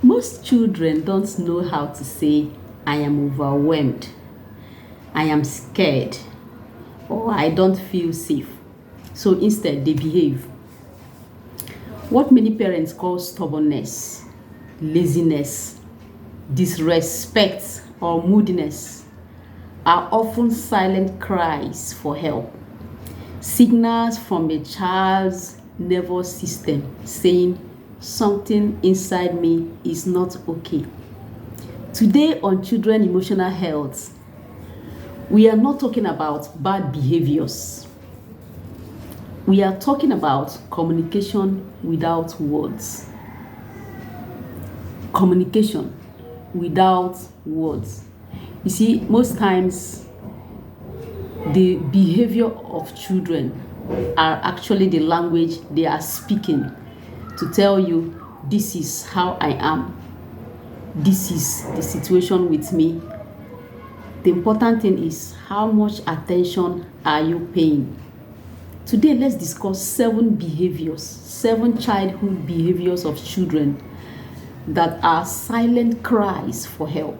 Most children don't know how to say, I am overwhelmed, I am scared, or I don't feel safe. So instead, they behave. What many parents call stubbornness, laziness, disrespect, or moodiness are often silent cries for help. Signals from a child's nervous system saying something inside me is not okay. Today on Children Emotional Health, we are not talking about bad behaviors. We are talking about communication without words. Communication without words. You see, most times the behavior of children are actually the language they are speaking to tell you, this is how I am. This is the situation with me. The important thing is, how much attention are you paying? Today, let's discuss 7 childhood behaviors of children that are silent cries for help.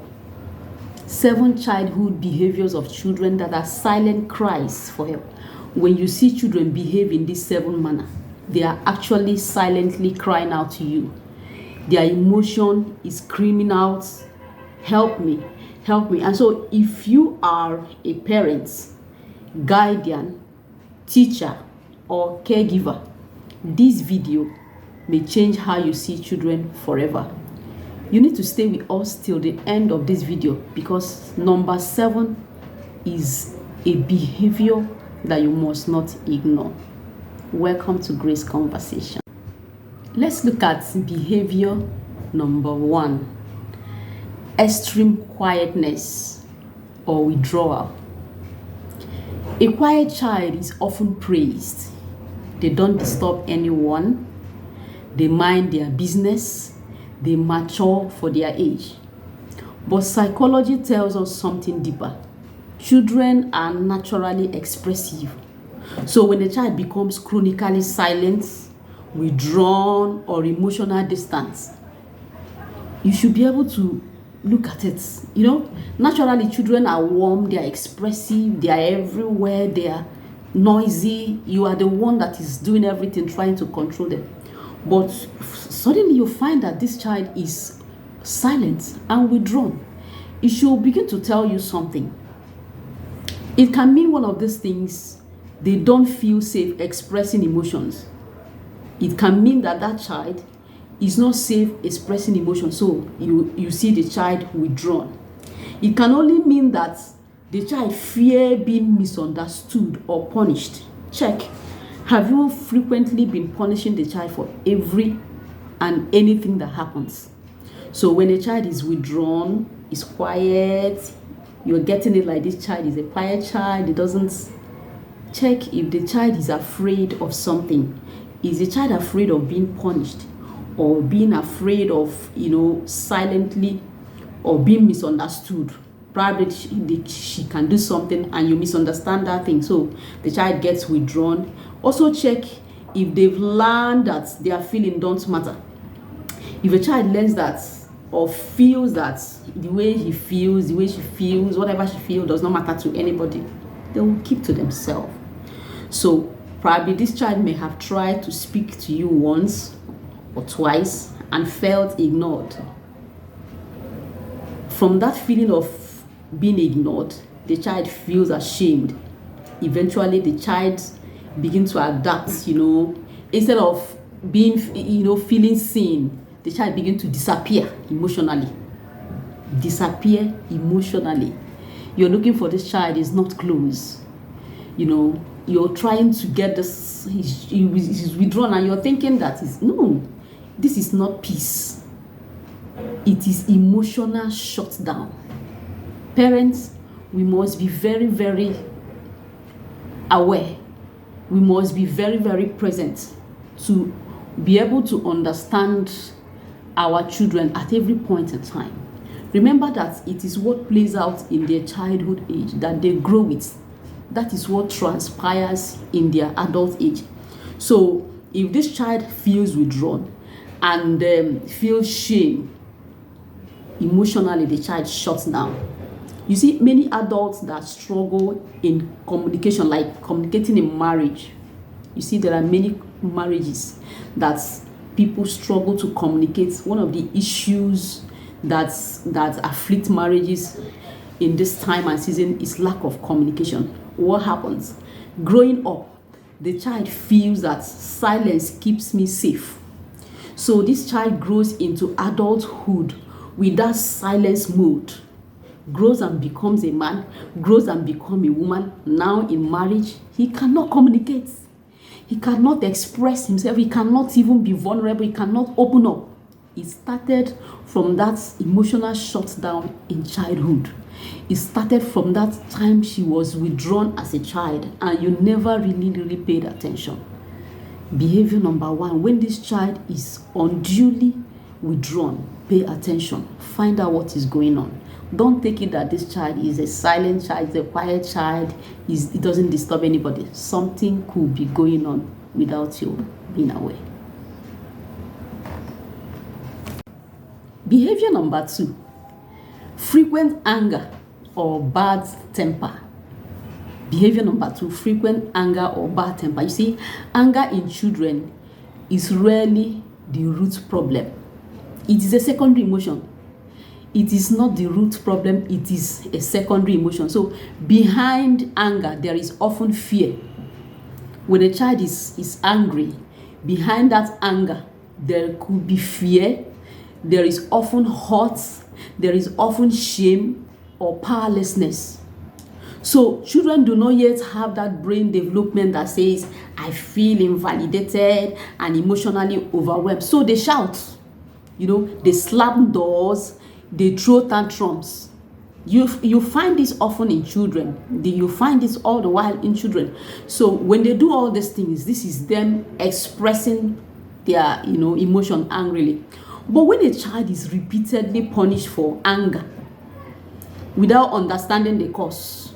7 childhood behaviors of children that are silent cries for help. When you see children behave in this 7 manner, they are actually silently crying out to you. Their emotion is screaming out, help me, help me. And so if you are a parent, guardian, teacher, or caregiver, this video may change how you see children forever. You need to stay with us till the end of this video, because number 7 is a behavior that you must not ignore. Welcome to Grace Conversation. Let's look at behavior number 1. Extreme quietness or withdrawal. A quiet child is often praised. They don't disturb anyone. They mind their business. They mature for their age. But psychology tells us something deeper. Children are naturally expressive. So when a child becomes chronically silent, withdrawn, or emotional distant, you should be able to look at it. Naturally children are warm, they are expressive, they are everywhere, they are noisy. You are the one that is doing everything, trying to control them. But suddenly you find that this child is silent and withdrawn. It should begin to tell you something. It can mean one of these things: they don't feel safe expressing emotions. It can mean that that child is not safe expressing emotions, so you see the child withdrawn. It can only mean that the child fear being misunderstood or punished. Check. Have you frequently been punishing the child for every and anything that happens? So when a child is withdrawn, is quiet, you're getting it like this child is a quiet child. It doesn't check if the child is afraid of something. Is the child afraid of being punished, or being afraid of, silently, or being misunderstood? Probably she can do something and you misunderstand that thing, so the child gets withdrawn. Also check if they've learned that their feeling don't matter. If a child learns that or feels that the way he feels, the way she feels, whatever she feels does not matter to anybody, they will keep to themselves. So probably this child may have tried to speak to you once or twice and felt ignored. From that feeling of being ignored, the child feels ashamed. Eventually the child begins to adapt, instead of being, feeling seen, the child begins to disappear emotionally. You're looking for this child, is not close. You're trying to get this, he's withdrawn, and you're thinking that this is not peace. It is emotional shutdown. Parents, we must be very, very aware. We must be very, very present to be able to understand our children at every point in time. Remember that it is what plays out in their childhood age that they grow with. That is what transpires in their adult age. So if this child feels withdrawn and feels shame emotionally the child shuts down. You see, many adults that struggle in communication, like communicating in marriage, you see, there are many marriages that people struggle to communicate. One of the issues that afflict marriages in this time and season is lack of communication. What happens? Growing up, the child feels that silence keeps me safe. So this child grows into adulthood with that silence mode, grows and becomes a man, grows and becomes a woman. Now in marriage, he cannot communicate. He cannot express himself. He cannot even be vulnerable. He cannot open up. It started from that emotional shutdown in childhood. It started from that time she was withdrawn as a child and you never really paid attention. Behavior number 1, when this child is unduly withdrawn, pay attention. Find out what is going on. Don't take it that this child is a silent child, is a quiet child, it doesn't disturb anybody. Something could be going on without you being aware. Behavior number 2, frequent anger or bad temper. Behavior number 2, frequent anger or bad temper. You see, anger in children is rarely the root problem. It is a secondary emotion. It is not the root problem, it is a secondary emotion. So behind anger, there is often fear. When a child is angry, behind that anger, there could be fear. There is often hurt. There is often shame or powerlessness. So children do not yet have that brain development that says, I feel invalidated and emotionally overwhelmed. So they shout, they slam doors, they throw tantrums. You find this often in children. You find this all the while in children. So when they do all these things, this is them expressing their emotion angrily. But when a child is repeatedly punished for anger without understanding the cause,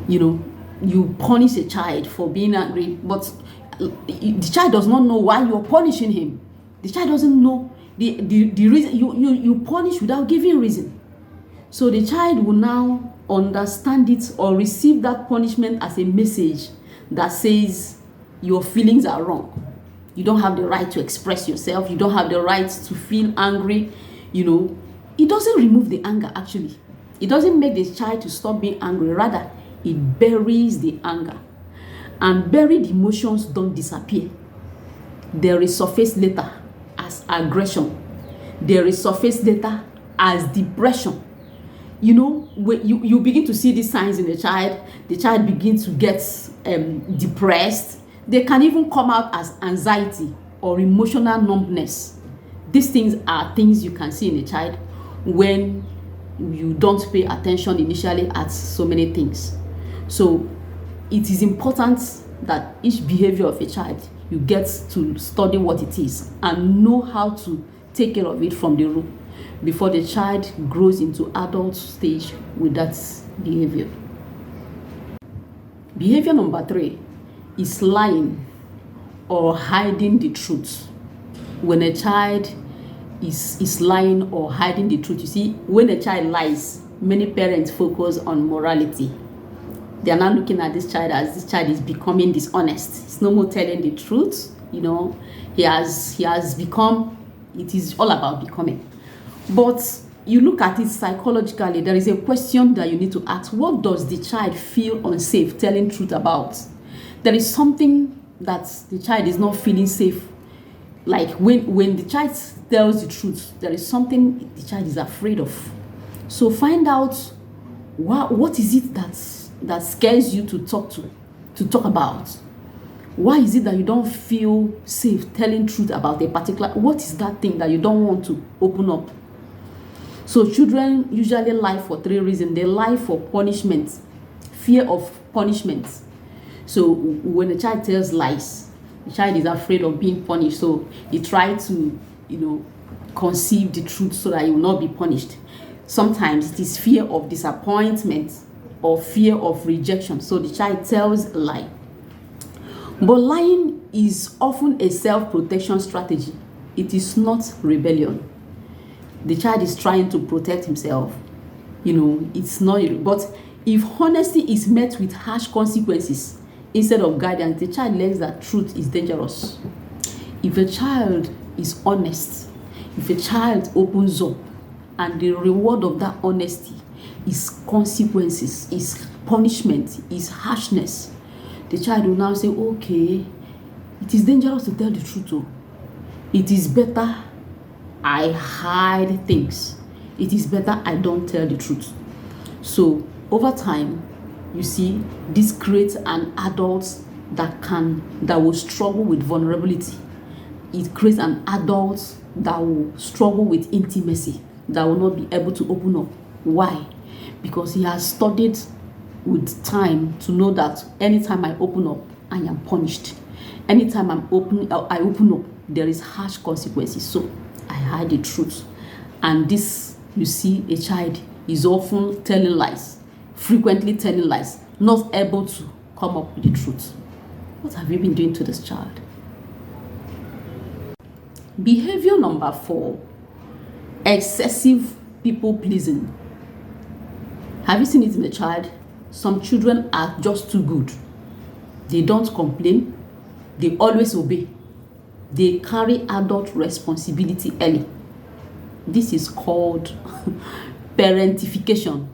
you punish a child for being angry, but the child does not know why you're punishing him. The child doesn't know the reason. You punish without giving reason. So the child will now understand it or receive that punishment as a message that says your feelings are wrong. You don't have the right to express yourself. You don't have the right to feel angry. It doesn't remove the anger actually. It doesn't make the child to stop being angry. Rather, it buries the anger. And buried emotions don't disappear. They resurface later as aggression. They resurface later as depression. When you begin to see these signs in the child begins to get depressed. They can even come out as anxiety or emotional numbness. These things are things you can see in a child when you don't pay attention initially at so many things. So it is important that each behavior of a child, you get to study what it is and know how to take care of it from the root before the child grows into adult stage with that behavior. Behavior number 3 is lying or hiding the truth. When a child is lying or hiding the truth, you see, when a child lies, many parents focus on morality. They are now looking at this child as this child is becoming dishonest. It's no more telling the truth. He has become, it is all about becoming. But you look at it psychologically, there is a question that you need to ask. What does the child feel unsafe telling truth about? There is something that the child is not feeling safe. Like when the child tells the truth, there is something the child is afraid of. So find out what is it that scares you to talk about. Why is it that you don't feel safe telling truth about a particular, what is that thing that you don't want to open up? So children usually lie for 3 reasons. They lie for punishment, fear of punishment. So when a child tells lies, the child is afraid of being punished. So he tries to, conceive the truth so that he will not be punished. Sometimes it is fear of disappointment or fear of rejection. So the child tells a lie. But lying is often a self-protection strategy. It is not rebellion. the child is trying to protect himself. It's not. But if honesty is met with harsh consequences instead of guidance, the child learns that truth is dangerous. If a child is honest, if a child opens up, and the reward of that honesty is consequences, is punishment, is harshness, the child will now say, okay, it is dangerous to tell the truth. Oh. It is better I hide things. It is better I don't tell the truth. So over time, you see, this creates an adult that will struggle with vulnerability. It creates an adult that will struggle with intimacy, that will not be able to open up. Why? Because he has studied with time to know that anytime I open up, I am punished. Anytime I open up, there is harsh consequences. So I hide the truth. And this, you see, a child is often telling lies, frequently telling lies, not able to come up with the truth. What have you been doing to this child? Behavior number 4, excessive people pleasing. Have you seen it in the child? Some children are just too good. They don't complain. They always obey. They carry adult responsibility early. This is called parentification.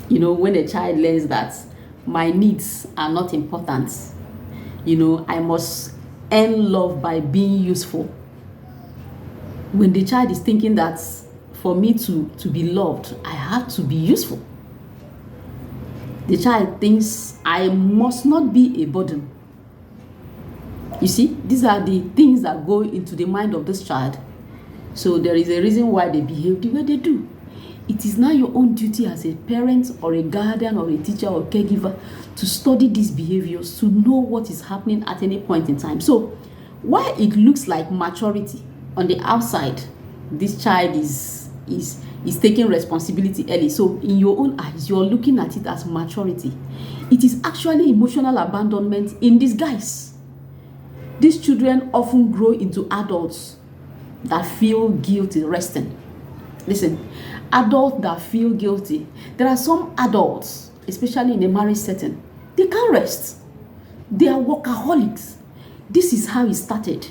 When a child learns that my needs are not important, I must earn love by being useful. When the child is thinking that for me to be loved, I have to be useful, the child thinks I must not be a burden. You see, these are the things that go into the mind of this child. So there is a reason why they behave the way they do. It is now your own duty as a parent or a guardian or a teacher or caregiver to study these behaviors, to know what is happening at any point in time. So while it looks like maturity on the outside, this child is taking responsibility early. So in your own eyes, you're looking at it as maturity. It is actually emotional abandonment in disguise. These children often grow into adults that feel guilty resting. Listen, adults that feel guilty. There are some adults, especially in a marriage setting, they can't rest. They are workaholics. This is how it started.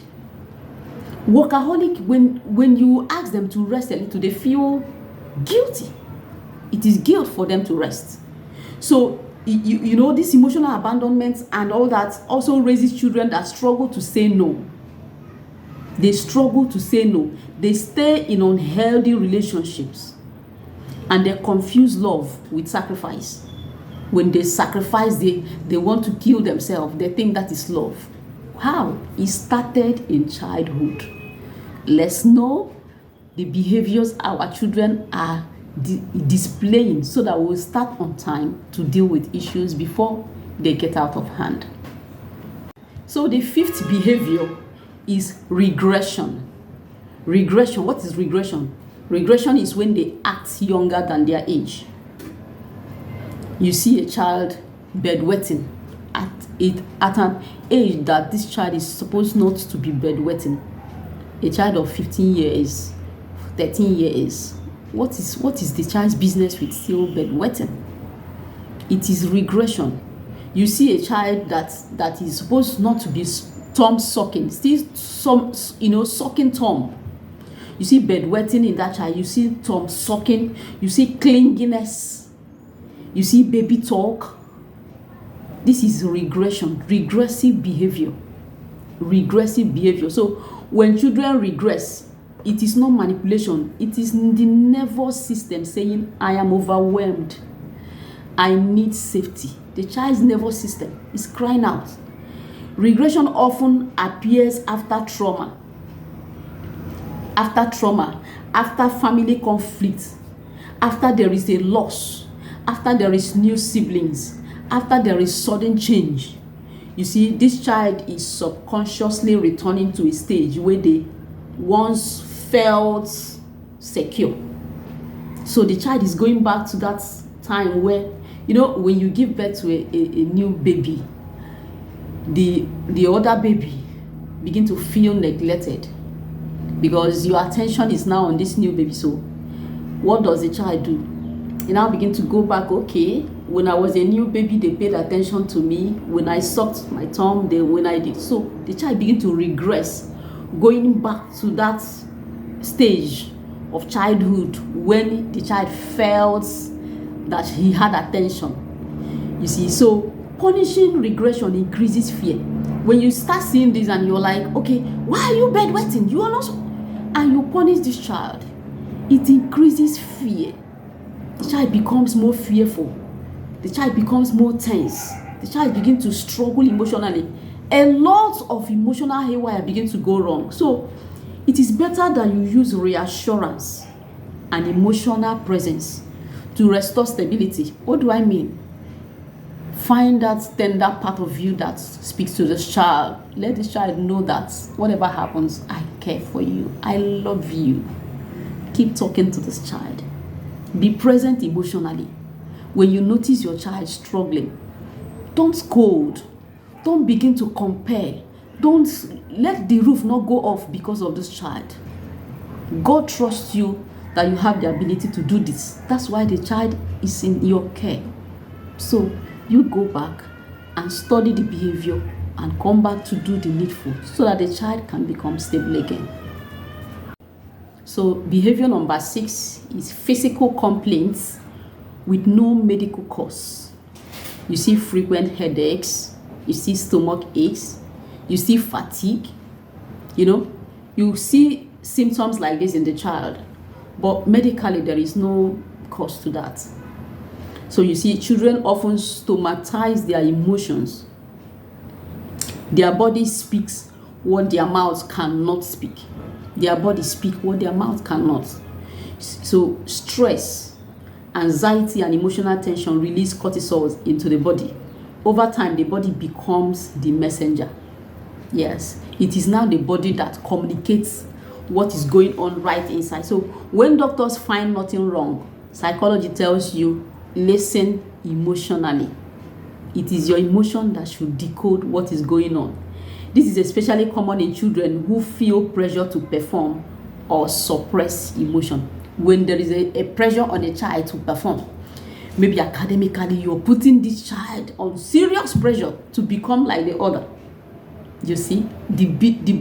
Workaholic, when you ask them to rest a little, they feel guilty. It is guilt for them to rest. So, this emotional abandonment and all that also raises children that struggle to say no. They struggle to say no. They stay in unhealthy relationships. And they confuse love with sacrifice. When they sacrifice, they want to kill themselves. They think that is love. How? It started in childhood. Let's know the behaviors our children are displaying so that we'll start on time to deal with issues before they get out of hand. So the 5th behavior is regression. Regression. What is regression? Regression is when they act younger than their age. You see a child bedwetting at an age that this child is supposed not to be bedwetting. A child of 15 years, 13 years. What is the child's business with still bedwetting? It is regression. You see a child that is supposed not to be thumb sucking, still sucking thumb. You see bedwetting in that child. You see thumb sucking. You see clinginess. You see baby talk. This is regression, regressive behavior. Regressive behavior. So when children regress, it is not manipulation. It is the nervous system saying, I am overwhelmed. I need safety. The child's nervous system is crying out. Regression often appears after trauma. After family conflict, after there is a loss, after there is new siblings, after there is sudden change. You see, this child is subconsciously returning to a stage where they once felt secure. So the child is going back to that time where, when you give birth to a new baby, the other baby begin to feel neglected. because your attention is now on this new baby. So what does the child do? You now begin to go back. Okay, when I was a new baby, they paid attention to me. When I sucked my thumb, when I did. So the child begin to regress, going back to that stage of childhood when the child felt that he had attention. You see, so punishing regression increases fear. When you start seeing this and you're like, okay, why are you bedwetting? You are not, and you punish this child, it increases fear. The child becomes more fearful. The child becomes more tense. The child begins to struggle emotionally. A lot of emotional haywire begins to go wrong. So it is better that you use reassurance and emotional presence to restore stability. What do I mean? Find that tender part of you that speaks to this child. Let this child know that whatever happens, I care for you. I love you. Keep talking to this child. Be present emotionally. When you notice your child struggling, don't scold. Don't begin to compare. Don't let the roof not go off because of this child. God trusts you that you have the ability to do this. That's why the child is in your care. So you go back and study the behavior and come back to do the needful so that the child can become stable again. So behavior number 6 is physical complaints with no medical cause. You see frequent headaches, you see stomach aches, you see fatigue, you see symptoms like this in the child, but medically there is no cause to that. So you see children often stomatize their emotions. Their body speaks what their mouth cannot speak. Their body speaks what their mouth cannot. So stress, anxiety, and emotional tension release cortisol into the body. Over time, the body becomes the messenger. Yes, it is now the body that communicates what is going on right inside. So when doctors find nothing wrong, psychology tells you, listen emotionally. It is your emotion that should decode what is going on. This is especially common in children who feel pressure to perform or suppress emotion. When there is a pressure on a child to perform, maybe academically, you're putting this child on serious pressure to become like the other. You see, the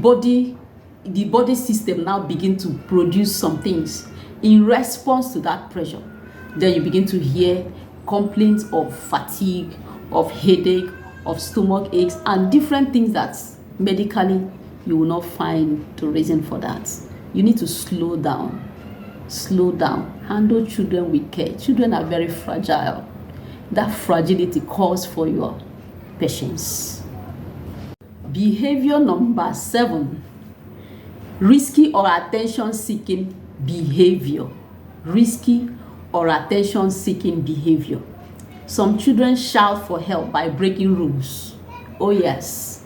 body system now begin to produce some things in response to that pressure. Then you begin to hear complaints of fatigue, of headache, of stomach aches, and different things that medically you will not find the reason for that. You need to slow down. Handle children with care. Children are very fragile. That fragility calls for your patience. Behavior number 7, risky or attention-seeking behavior. Risky or attention-seeking behavior. Some children shout for help by breaking rules. Oh yes,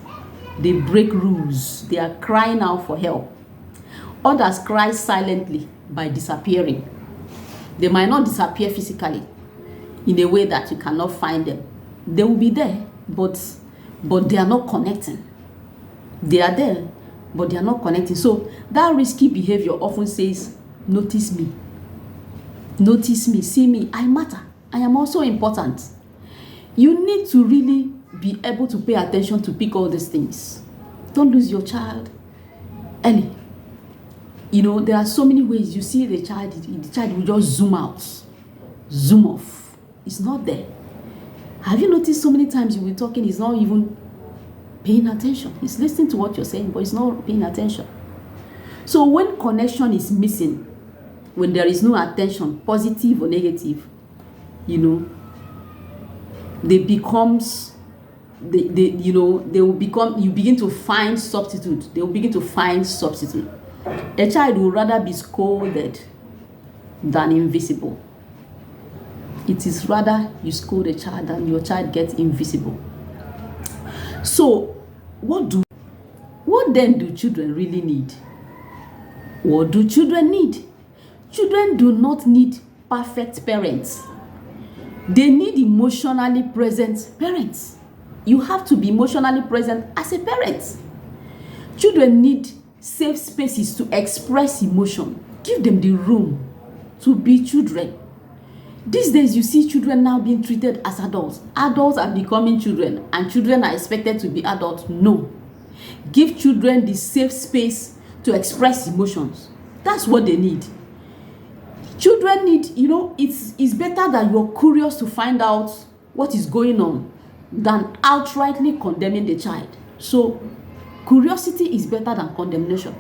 they break rules. They are crying out for help. Others cry silently by disappearing. They might not disappear physically in a way that you cannot find them. They will be there, but they are not connecting. They are there, but they are not connecting. So that risky behavior often says, notice me. Notice me, see me, I matter. I am also important. You need to really be able to pay attention to pick all these things. Don't lose your child early. There are so many ways you see the child will just zoom out, zoom off. It's not there. Have you noticed so many times you will be talking, he's not even paying attention. He's listening to what you're saying, but he's not paying attention. So when connection is missing, when there is no attention, positive or negative, you begin to find substitute. They will begin to find substitute. A child will rather be scolded than invisible. It is rather you scold a child than your child gets invisible. So what then do children really need? What do children need? Children do not need perfect parents. They need emotionally present parents. You have to be emotionally present as a parent. Children need safe spaces to express emotion. Give them the room to be children. These days, you see children now being treated as adults. Adults are becoming children, and children are expected to be adults. No. Give children the safe space to express emotions. That's what they need. Children need, it's better that you're curious to find out what is going on than outrightly condemning the child. So, curiosity is better than condemnation.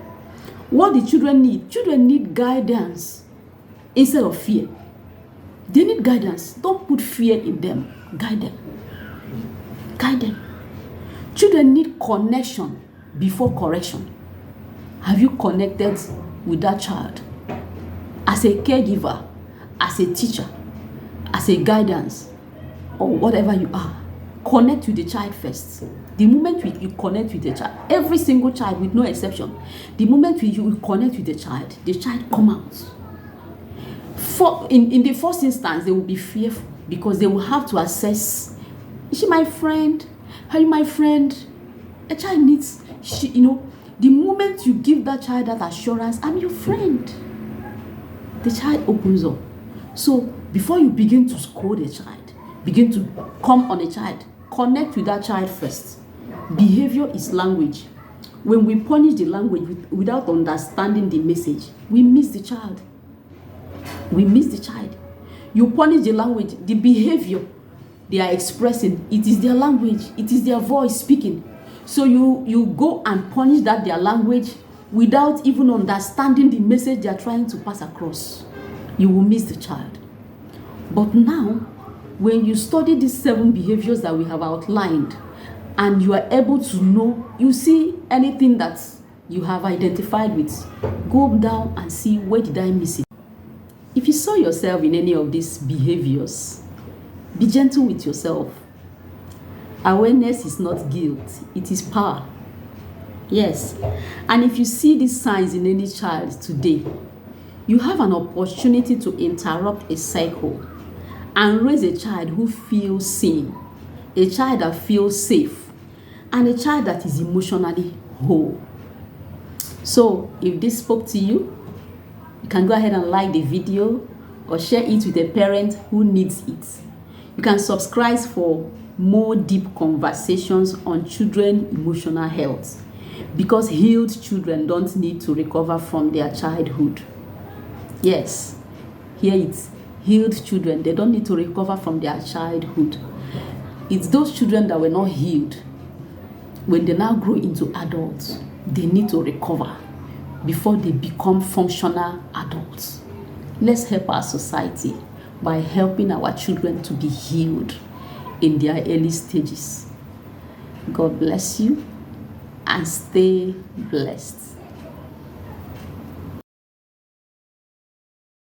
What the children need? Children need guidance instead of fear. They need guidance. Don't put fear in them. Guide them. Guide them. Children need connection before correction. Have you connected with that child? As a caregiver, as a teacher, as a guidance, or whatever you are, connect with the child first. The moment you connect with the child, every single child with no exception, the moment you connect with the child come out. In the first instance, they will be fearful because they will have to assess, is she my friend? Are you my friend? A child needs, the moment you give that child that assurance, I'm your friend, the child opens up. So before you begin to scold a child, begin to come on a child, connect with that child first. Behavior is language. When we punish the language without understanding the message, we miss the child. We miss the child. You punish the language, the behavior they are expressing, it is their language, it is their voice speaking. So you go and punish their language without even understanding the message they are trying to pass across. You will miss the child. But now, when you study these 7 behaviors that we have outlined, and you are able to know, you see anything that you have identified with, go down and see, where did I miss it? If you saw yourself in any of these behaviors, be gentle with yourself. Awareness is not guilt, it is power. Yes. And if you see these signs in any child today, you have an opportunity to interrupt a cycle and raise a child who feels seen, a child that feels safe, and a child that is emotionally whole. So, if this spoke to you, you can go ahead and like the video or share it with a parent who needs it. You can subscribe for more deep conversations on children's emotional health, because healed children don't need to recover from their childhood. Yes, hear it. Healed children, they don't need to recover from their childhood. It's those children that were not healed. When they now grow into adults, they need to recover before they become functional adults. Let's help our society by helping our children to be healed in their early stages. God bless you and stay blessed.